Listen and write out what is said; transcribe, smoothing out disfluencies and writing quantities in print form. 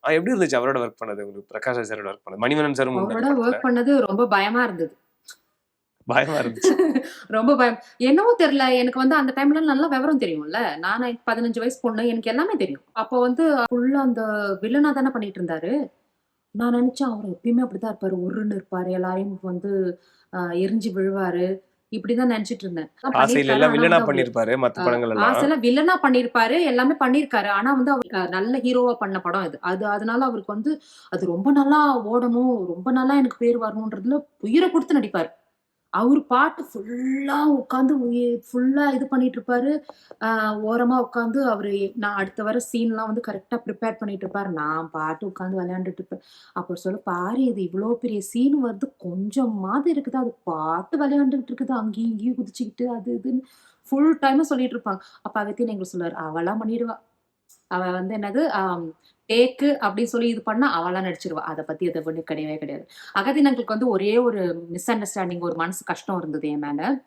எப்படி இருந்துச்சு அவரோட ஒர்க் பண்ணது உங்களுக்கு? பிரகாஷ் ராஜ் சாரோட ஒர்க் பண்ணது. மணிவண்ணன் சாரும் அவரோட இருந்தாங்க படத்துல. ஒர்க் பண்ணது ரொம்ப பயமா இருந்தது. பயமா இருந்துச்சு. ரொம்ப பயம். என்னவோ தெரியல. எனக்கு வந்து அந்த டைம்ல நல்லா விவரம் தெரியும்ல. நானு 15 வயசு பொண்ணு. எனக்கு எல்லாமே தெரியும். அப்போ வந்து ஃபுல்லா அந்த வில்லனா தானே பண்ணிட்டு இருந்தாரு. நான் நினைச்சேன் அவரு எப்பயுமே அப்படித்தான் இருப்பாரு. உர்ருன்னு இருப்பாரு. எல்லாரையும் வந்து எரிஞ்சு விழுவாரு. இப்படிதான் நினைச்சிட்டு இருந்தேன். ஆசையில பண்ணியிருக்காரு. எல்லாம் ஆனா வில்லனா வந்து அவரு பண்ணிருப்பாரு மத்த படங்கள் எல்லாம். ஆசைல வில்லனா பண்ணியிருப்பாரு. எல்லாமே பண்ணியிருக்காரு. ஆனா வந்து அவரு நல்ல ஹீரோவா பண்ண படம் இது. அதனால அவருக்கு வந்து அது ரொம்ப நல்லா ஓடணும், ரொம்ப நல்லா எனக்கு பேர் வரணுன்றதுல உயிர குடுத்து நடிப்பாரு. அவரு பாட்டு ஃபுல்லா உட்காந்து ஃபுல்லா இது பண்ணிட்டு இருப்பாரு. ஓரமா உட்காந்து அவரு நான் அடுத்த வர சீன்லாம் வந்து கரெக்ட்டா ப்ரிப்பேர் பண்ணிட்டு இருப்பாரு. நான் பாட்டு உட்காந்து விளையாண்டுட்டு இருப்பேன். அப்ப சொல்ல பாரு இது இவ்ளோ பெரிய சீன் வருது. கொஞ்சமாவது இருக்குதா? அது பாட்டு விளையாண்டுகிட்டு இருக்குது. அங்கேயும் இங்கேயும் குதிச்சுக்கிட்டு அது இதுன்னு ஃபுல் டைமும் சொல்லிட்டு இருப்பாங்க. அப்ப அகத்தியன் எங்களுக்கு சொல்லுவாரு, "அவலாம் பண்ணிடுவா. அவ வந்து என்னது டேக்கு அப்படின்னு சொல்லி இது பண்ணா அவளா நடிச்சிருவா. அத பத்தி எது ஒண்ணும் கிடையவே கிடையாது." அகத்தியன் அங்கிளுக்கு வந்து ஒரே ஒரு மிஸ் அண்டர்ஸ்டாண்டிங் ஒரு மனசு கஷ்டம் இருந்தது என் மேல.